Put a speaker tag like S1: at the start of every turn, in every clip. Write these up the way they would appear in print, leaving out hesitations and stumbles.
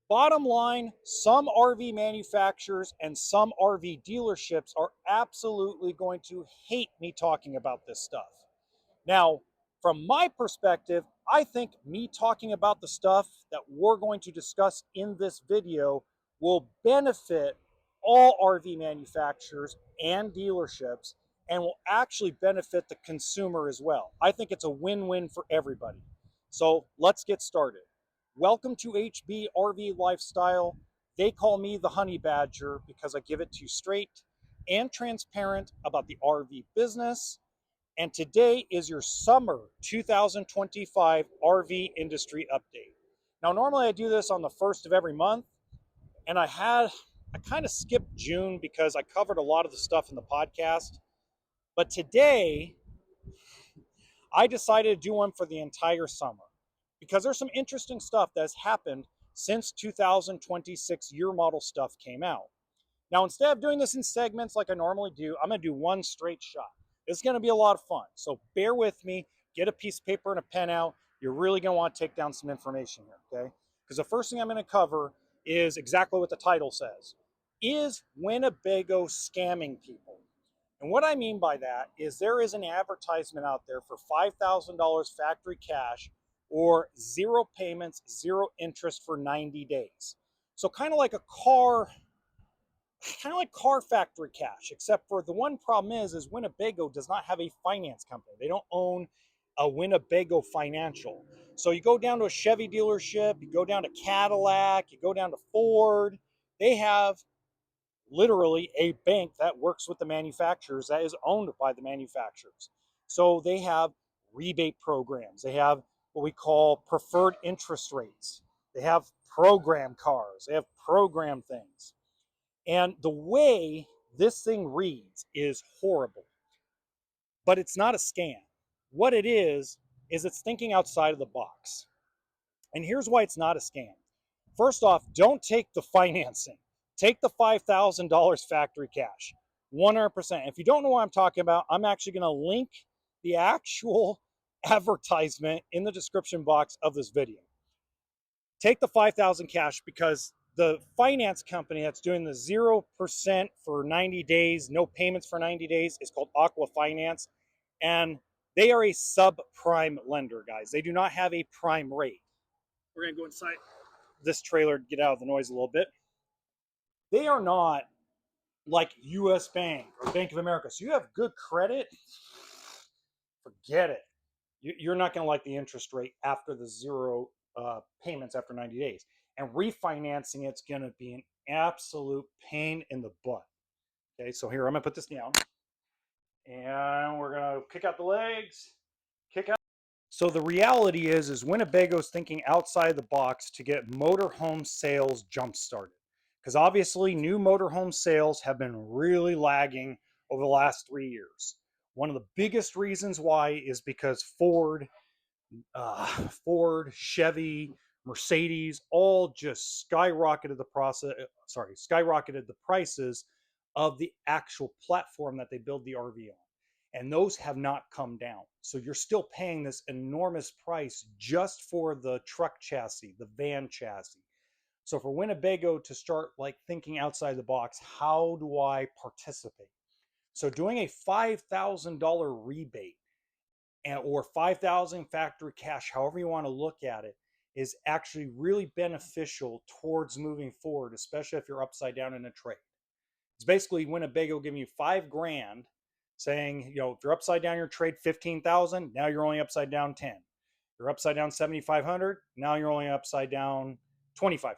S1: Bottom line, some RV manufacturers and some RV dealerships are absolutely going to hate me talking about this stuff. Now, from my perspective, I think me talking about the stuff that we're going to discuss in this video will benefit all RV manufacturers and dealerships and will actually benefit the consumer as well. I think it's a win-win for everybody. So let's get started. Welcome to HB RV Lifestyle. They call me the Honey Badger because I give it to you straight and transparent about the RV business. And today is your summer 2025 RV industry update. Now, normally I do this on the first of every month, and I kind of skipped June because I covered a lot of the stuff in the podcast. But today, I decided to do one for the entire summer because there's some interesting stuff that has happened since 2026 year model stuff came out. Now, instead of doing this in segments like I normally do, I'm going to do one straight shot. It's going to be a lot of fun. So bear with me, get a piece of paper and a pen out. You're really going to want to take down some information here, okay? Because the first thing I'm going to cover is exactly what the title says. Is Winnebago scamming people? And what I mean by that is there is an advertisement out there for $5,000 factory cash or zero payments, zero interest for 90 days. So kind of like car factory cash, except for the one problem is Winnebago does not have a finance company. They don't own a Winnebago Financial. So you go down to a Chevy dealership, you go down to Cadillac, you go down to Ford, they have literally a bank that works with the manufacturers that is owned by the manufacturers. So they have rebate programs. They have what we call preferred interest rates. They have program cars. They have program things. And the way this thing reads is horrible, but it's not a scam. What it is it's thinking outside of the box. And here's why it's not a scam. First off, don't take the financing. Take the $5,000 factory cash, 100%. If you don't know what I'm talking about, I'm actually going to link the actual advertisement in the description box of this video. Take the 5,000 cash because the finance company that's doing the 0% for 90 days, no payments for 90 days, is called Aqua Finance. And they are a subprime lender, guys. They do not have a prime rate. We're going to go inside this trailer to get out of the noise a little bit. They are not like US Bank or Bank of America. So you have good credit, forget it. You're not going to like the interest rate after the zero payments after 90 days. And refinancing it's going to be an absolute pain in the butt. Okay, so here I'm going to put this down. And we're going to kick out the legs, kick out. So the reality is Winnebago's thinking outside the box to get motorhome sales jump started. Because obviously new motorhome sales have been really lagging over the last 3 years. One of the biggest reasons why is because Ford, Chevy, Mercedes all just skyrocketed the prices of the actual platform that they build the RV on. And those have not come down. So you're still paying this enormous price just for the truck chassis, the van chassis. So for Winnebago to start like thinking outside the box, how do I participate? So doing a $5,000 rebate or 5,000 factory cash, however you want to look at it, is actually really beneficial towards moving forward, especially if you're upside down in a trade. It's basically Winnebago giving you $5,000, saying, if you're upside down your trade 15,000, now you're only upside down 10. You're upside down 7,500, now you're only upside down 2,500.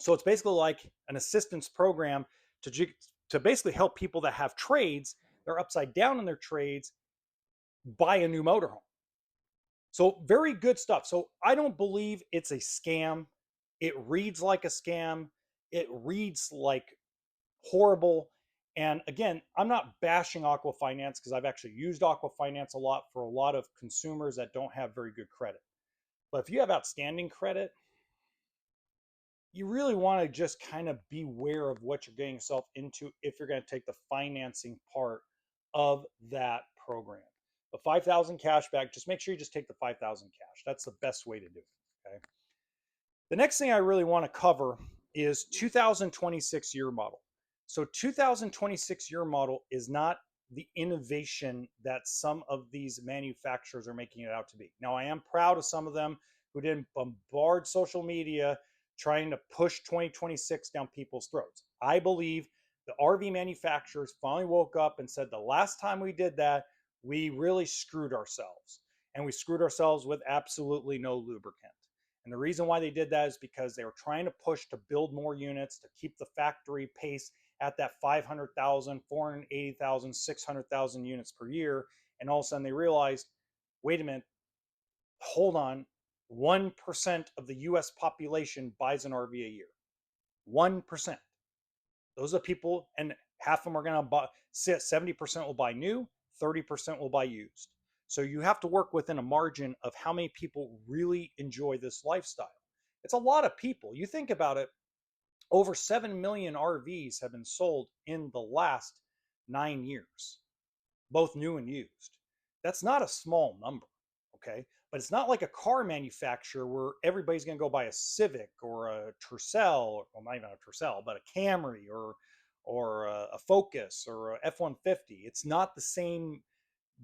S1: So it's basically like an assistance program to basically help people that have trades, they're upside down in their trades, buy a new motorhome. So very good stuff. So I don't believe it's a scam. It reads like a scam. It reads like horrible. And again, I'm not bashing Aqua Finance because I've actually used Aqua Finance a lot for a lot of consumers that don't have very good credit. But if you have outstanding credit, you really want to just kind of beware of what you're getting yourself into if you're going to take the financing part of that program. The 5,000 cash back, just make sure you just take the 5,000 cash. That's the best way to do it. Okay. The next thing I really want to cover is 2026 year model. So 2026 year model is not the innovation that some of these manufacturers are making it out to be. Now, I am proud of some of them who didn't bombard social media trying to push 2026 down people's throats. I believe the RV manufacturers finally woke up and said the last time we did that, we really screwed ourselves. And we screwed ourselves with absolutely no lubricant. And the reason why they did that is because they were trying to push to build more units to keep the factory pace at that 500,000, 480,000, 600,000 units per year. And all of a sudden they realized, wait a minute, hold on, 1% of the US population buys an RV a year. 1%. Those are people, and half of them are going to buy, 70% will buy new, 30% will buy used. So you have to work within a margin of how many people really enjoy this lifestyle. It's a lot of people. You think about it, over 7 million RVs have been sold in the last 9 years, both new and used. That's not a small number, okay? But it's not like a car manufacturer where everybody's going to go buy a Civic or a Tercel, well, not even a Tercel, but a Camry or a Focus or a F-150. It's not the same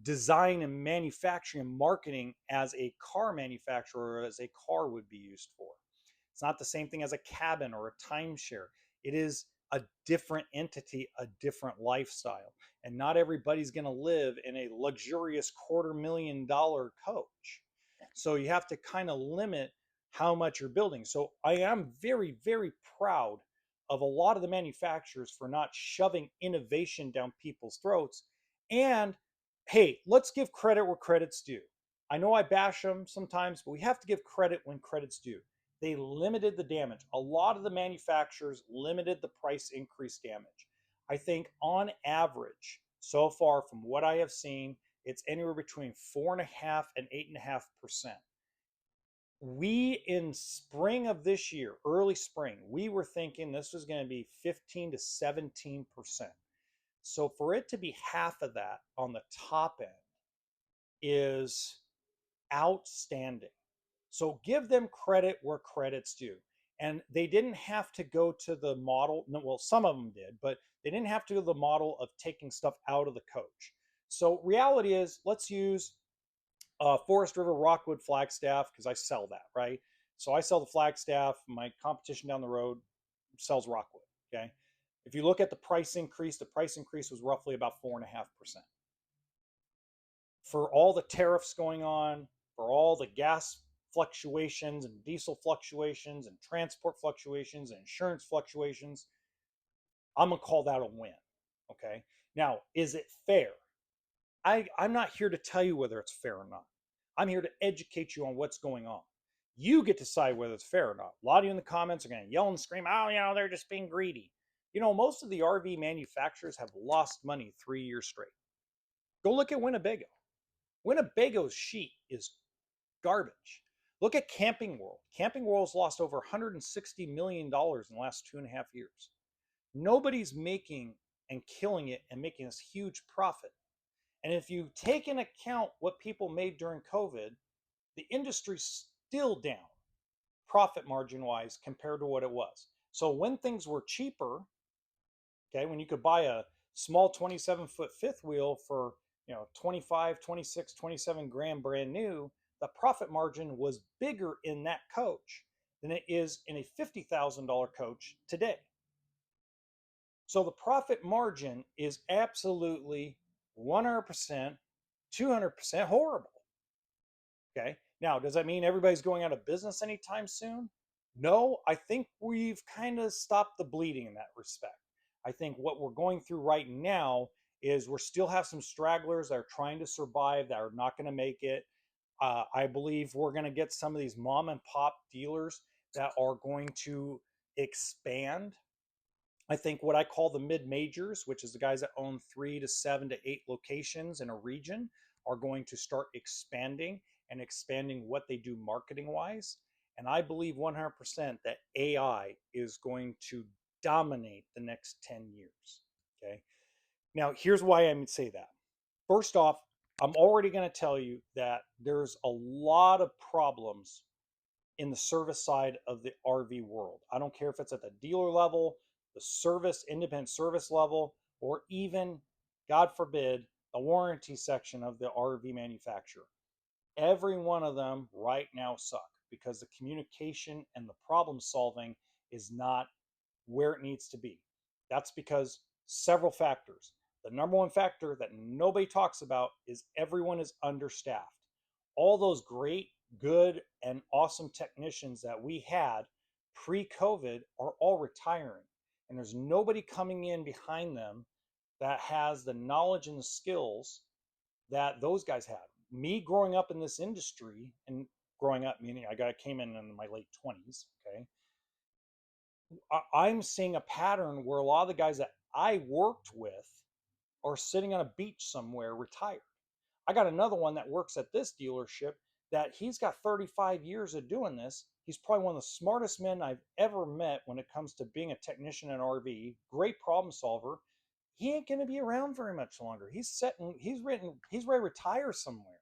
S1: design and manufacturing and marketing as a car manufacturer or as a car would be used for. It's not the same thing as a cabin or a timeshare. It is a different entity, a different lifestyle. And not everybody's going to live in a luxurious $250,000 coach. So you have to kind of limit how much you're building. So I am very, very proud of a lot of the manufacturers for not shoving innovation down people's throats. And hey, let's give credit where credit's due. I know I bash them sometimes, but we have to give credit when credit's due. They limited the damage. A lot of the manufacturers limited the price increase damage. I think on average, so far from what I have seen, it's anywhere between 4.5% and 8.5%. We in spring of this year, early spring, we were thinking this was going to be 15 to 17%. So for it to be half of that on the top end is outstanding. So give them credit where credit's due. And they didn't have to go to the model. No, well, some of them did, but they didn't have to go to the model of taking stuff out of the coach. So reality is, let's use Forest River Rockwood Flagstaff because I sell that, right? So I sell the Flagstaff. My competition down the road sells Rockwood. Okay. If you look at the price increase was roughly about 4.5%. For all the tariffs going on, for all the gas fluctuations and diesel fluctuations and transport fluctuations and insurance fluctuations, I'm going to call that a win. Okay. Now, is it fair? I'm not here to tell you whether it's fair or not. I'm here to educate you on what's going on. You get to decide whether it's fair or not. A lot of you in the comments are going to yell and scream, oh, they're just being greedy. Most of the RV manufacturers have lost money 3 years straight. Go look at Winnebago. Winnebago's sheet is garbage. Look at Camping World. Camping World's lost over $160 million in the last 2.5 years. Nobody's making and killing it and making this huge profit. And if you take into account what people made during COVID, the industry's still down profit margin wise compared to what it was. So when things were cheaper, okay, when you could buy a small 27-foot fifth wheel for 25, 26, 27 grand brand new, the profit margin was bigger in that coach than it is in a $50,000 coach today. So the profit margin is absolutely 100%, 200% horrible. Okay. Now, does that mean everybody's going out of business anytime soon? No, I think we've kind of stopped the bleeding in that respect. I think what we're going through right now is we still have some stragglers that are trying to survive that are not going to make it. I believe we're going to get some of these mom and pop dealers that are going to expand. I think what I call the mid majors, which is the guys that own 3 to 7 to 8 locations in a region, are going to start expanding and expanding what they do marketing wise. And I believe 100% that AI is going to dominate the next 10 years. Okay. Now, here's why I say that. First off, I'm already going to tell you that there's a lot of problems in the service side of the RV world. I don't care if it's at the dealer level, the service, independent service level, or even, God forbid, the warranty section of the RV manufacturer. Every one of them right now suck because the communication and the problem solving is not where it needs to be. That's because several factors. The number one factor that nobody talks about is everyone is understaffed. All those great, good, and awesome technicians that we had pre COVID are all retiring. And there's nobody coming in behind them that has the knowledge and the skills that those guys had. Me growing up in this industry, and growing up meaning came in my late 20s, okay, I'm seeing a pattern where a lot of the guys that I worked with are sitting on a beach somewhere retired. I got another one that works at this dealership that he's got 35 years of doing this. He's probably one of the smartest men I've ever met when it comes to being a technician in RV. Great problem solver. He ain't going to be around very much longer. He's ready to retire somewhere.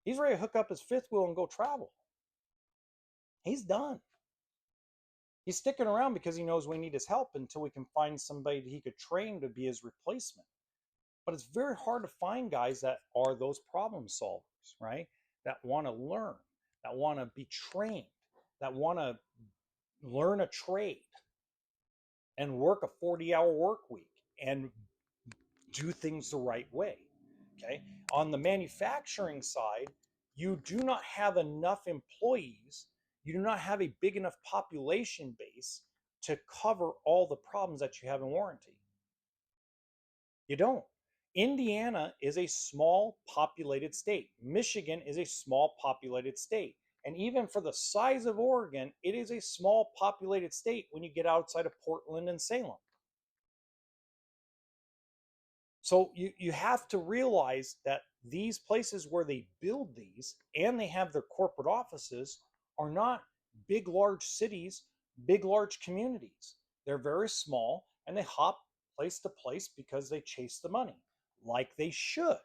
S1: He's ready to hook up his fifth wheel and go travel. He's done. He's sticking around because he knows we need his help until we can find somebody that he could train to be his replacement. But it's very hard to find guys that are those problem solvers, right? That want to learn, that want to be trained, that want to learn a trade and work a 40-hour work week and do things the right way. Okay. On the manufacturing side, you do not have enough employees, you do not have a big enough population base to cover all the problems that you have in warranty. You don't. Indiana is a small populated state. Michigan is a small populated state. And even for the size of Oregon, it is a small populated state when you get outside of Portland and Salem. So you have to realize that these places where they build these and they have their corporate offices are not big, large cities, big, large communities. They're very small and they hop place to place because they chase the money like they should.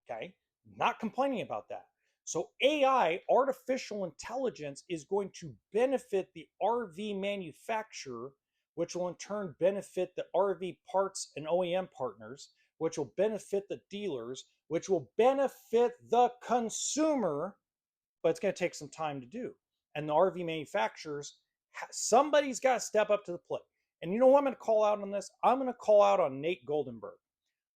S1: Okay. Not complaining about that. So AI, artificial intelligence, is going to benefit the RV manufacturer, which will in turn benefit the RV parts and OEM partners, which will benefit the dealers, which will benefit the consumer, but it's going to take some time to do. And the RV manufacturers, somebody's got to step up to the plate. And you know what I'm going to call out on this? I'm going to call out on Nate Goldenberg.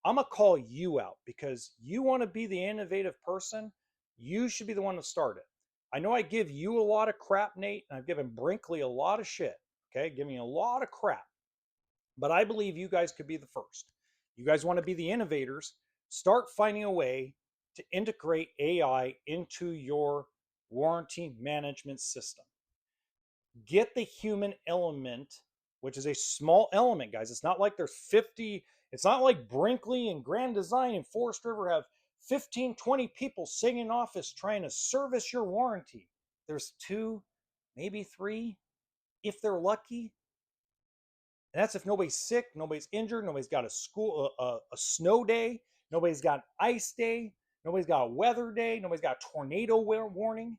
S1: I'm going to call you out because you want to be the innovative person. You should be the one to start it. I know I give you a lot of crap, Nate, and I've given Brinkley a lot of shit. Okay, giving a lot of crap. But I believe you guys could be the first. You guys want to be the innovators. Start finding a way to integrate AI into your warranty management system. Get the human element, which is a small element, guys. It's not like there's 50, it's not like Brinkley and Grand Design and Forest River have 15, 20 people sitting in office trying to service your warranty. There's 2, maybe 3, if they're lucky. And that's if nobody's sick, nobody's injured, nobody's got a snow day, nobody's got an ice day, nobody's got a weather day, nobody's got a tornado warning.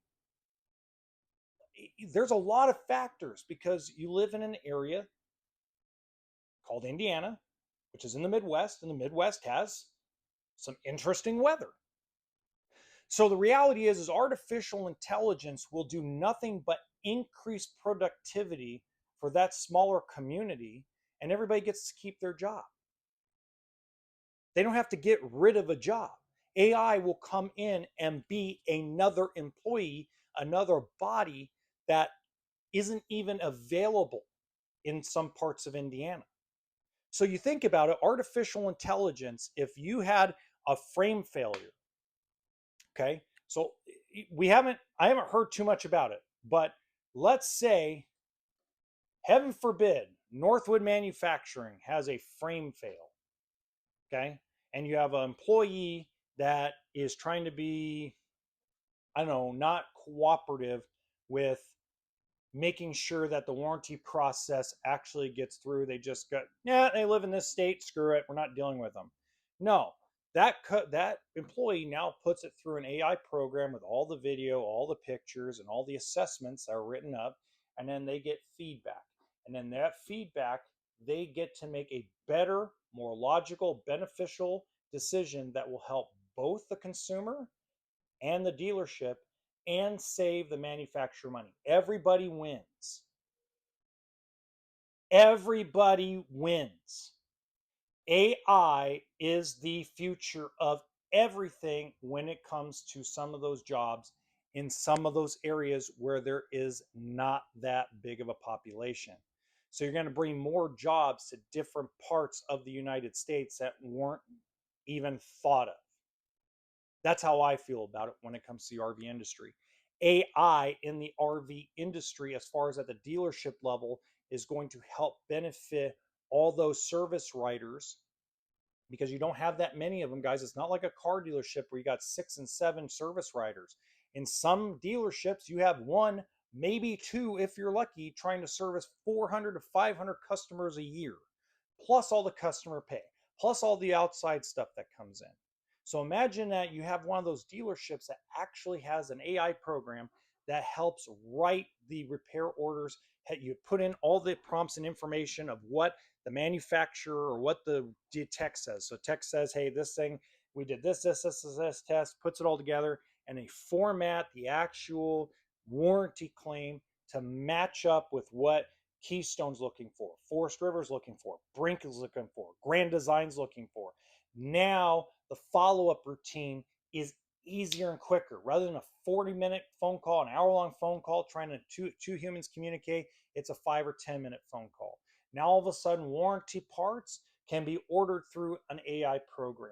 S1: There's a lot of factors because you live in an area called Indiana, which is in the Midwest, and the Midwest has some interesting weather. So the reality is artificial intelligence will do nothing but increase productivity for that smaller community, and everybody gets to keep their job. They don't have to get rid of a job. AI will come in and be another employee, another body that isn't even available in some parts of Indiana. So you think about it, artificial intelligence, if you had a frame failure, okay? So I haven't heard too much about it, but let's say, heaven forbid, Northwood Manufacturing has a frame fail, okay? And you have an employee that is trying to be, I don't know, not cooperative with making sure that the warranty process actually gets through. They just got, yeah, they live in this state, screw it, we're not dealing with them. No, that employee now puts it through an AI program with all the video, all the pictures, and all the assessments that are written up, and then they get feedback. And then that feedback, they get to make a better, more logical, beneficial decision that will help both the consumer and the dealership and save the manufacturer money. Everybody wins. Everybody wins. AI is the future of everything when it comes to some of those jobs in some of those areas where there is not that big of a population. So you're going to bring more jobs to different parts of the United States that weren't even thought of. That's how I feel about it when it comes to the RV industry. AI in the RV industry, as far as at the dealership level, is going to help benefit all those service writers because you don't have that many of them, guys. It's not like a car dealership where you got 6 and 7 service writers. In some dealerships, you have one, maybe two, if you're lucky, trying to service 400 to 500 customers a year, plus all the customer pay, plus all the outside stuff that comes in. So imagine that you have one of those dealerships that actually has an AI program that helps write the repair orders. You put in all the prompts and information of what the manufacturer or what the tech says. So tech says, hey, this thing, we did this test, puts it all together, and they format the actual warranty claim to match up with what Keystone's looking for, Forest River's looking for, Brinkley's looking for, Grand Design's looking for. Now the follow-up routine is easier and quicker. Rather than a 40-minute phone call, an hour-long phone call trying to two humans communicate, it's a 5 or 10-minute phone call. Now all of a sudden warranty parts can be ordered through an AI program.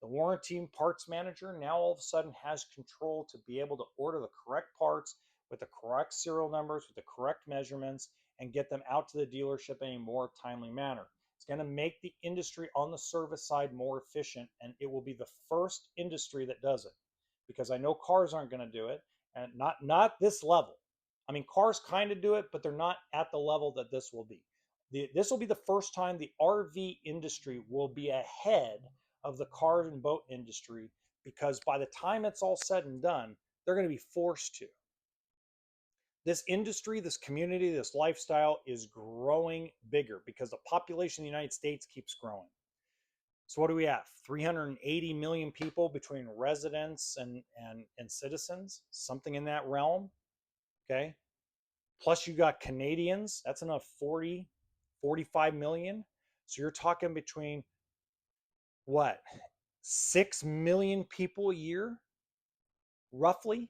S1: The warranty parts manager now all of a sudden has control to be able to order the correct parts with the correct serial numbers, with the correct measurements, and get them out to the dealership in a more timely manner. It's going to make the industry on the service side more efficient, and it will be the first industry that does it. Because I know cars aren't going to do it, and not this level. I mean, cars kind of do it, but they're not at the level that this will be. This will be the first time the RV industry will be ahead of the car and boat industry, because by the time it's all said and done, they're going to be forced to. This industry, this community, this lifestyle is growing bigger because the population in the United States keeps growing. So what do we have? 380 million people between residents and citizens, something in that realm. Okay. Plus you got Canadians, that's enough 40, 45 million. So you're talking between what? 6 million people a year, roughly,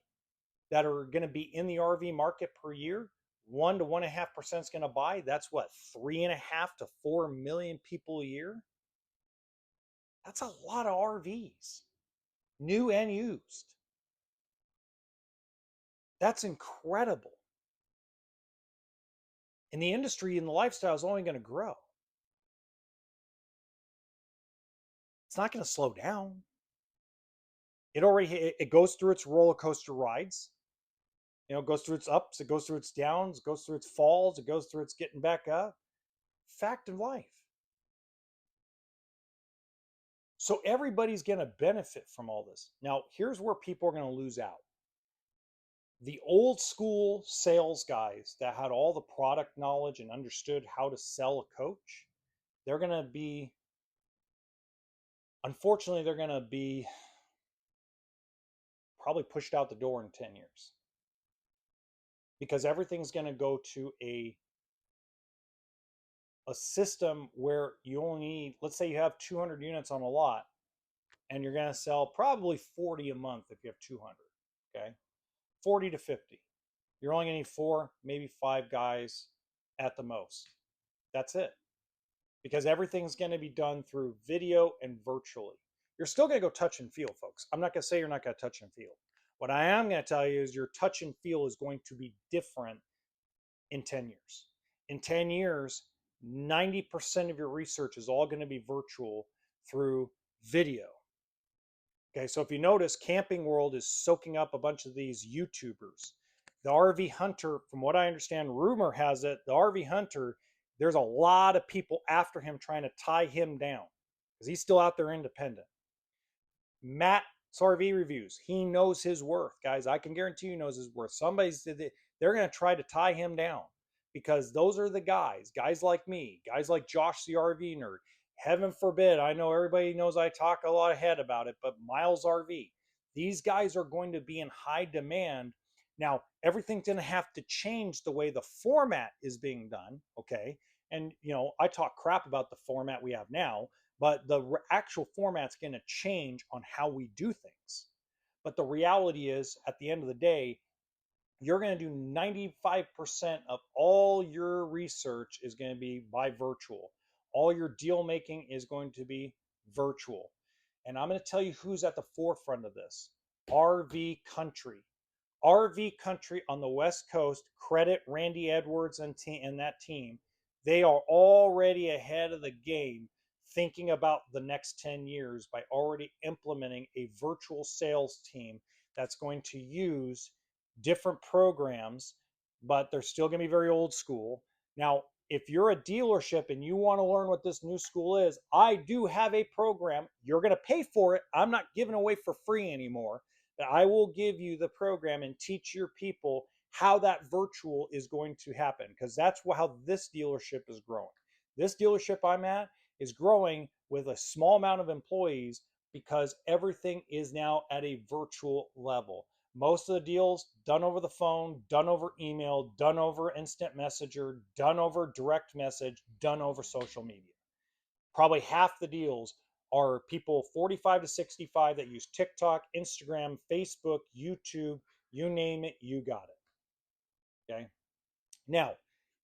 S1: that are going to be in the RV market per year. 1 to 1.5% is going to buy. That's what, 3.5 to 4 million people a year. That's a lot of RVs, new and used. That's incredible. And the industry and the lifestyle is only going to grow. It's not going to slow down. It goes through its roller coaster rides. You know, it goes through its ups, it goes through its downs, it goes through its falls, it goes through its getting back up. Fact of life. So everybody's going to benefit from all this. Now, here's where people are going to lose out. The old school sales guys that had all the product knowledge and understood how to sell a coach, they're going to be, unfortunately, they're going to be probably pushed out the door in 10 years. Because everything's going to go to a system where you only need, let's say you have 200 units on a lot, and you're going to sell probably 40 a month if you have 200, okay? 40 to 50. You're only going to need 4, maybe 5 guys at the most. That's it. Because everything's going to be done through video and virtually. You're still going to go touch and feel, folks. I'm not going to say you're not going to touch and feel. What I am going to tell you is your touch and feel is going to be different in 10 years. In 10 years, 90% of your research is all going to be virtual through video. Okay, so if you notice, Camping World is soaking up a bunch of these YouTubers. The RV Hunter, from what I understand, rumor has it, the RV Hunter, there's a lot of people after him trying to tie him down because he's still out there independent. Matt's RV reviews. He knows his worth, guys. I can guarantee you knows his worth. They're going to try to tie him down because those are the guys like me, guys like Josh the RV nerd. Heaven forbid, I know everybody knows I talk a lot ahead about it, but Miles RV, these guys are going to be in high demand. Now, everything's going to have to change the way the format is being done, okay? And, I talk crap about the format we have now, but the actual format's going to change on how we do things. But the reality is, at the end of the day, you're going to do 95% of all your research is going to be by virtual. All your deal making is going to be virtual. And I'm going to tell you who's at the forefront of this. RV Country. RV Country on the West Coast, credit Randy Edwards and that team. They are already ahead of the game thinking about the next 10 years by already implementing a virtual sales team that's going to use different programs, but they're still going to be very old school. Now, if you're a dealership and you want to learn what this new school is, I do have a program. You're going to pay for it. I'm not giving away for free anymore. But I will give you the program and teach your people how that virtual is going to happen because that's how this dealership is growing. This dealership I'm at is growing with a small amount of employees because everything is now at a virtual level. Most of the deals done over the phone, done over email, done over instant messenger, done over direct message, done over social media. Probably half the deals are people 45 to 65 that use TikTok, Instagram, Facebook, YouTube, you name it, you got it. Okay. Now,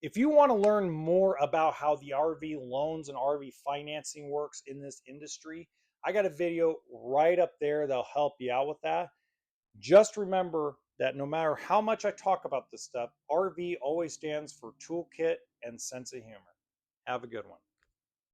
S1: if you want to learn more about how the RV loans and RV financing works in this industry, I got a video right up there that'll help you out with that. Just remember that no matter how much I talk about this stuff, RV always stands for toolkit and sense of humor. Have a good one.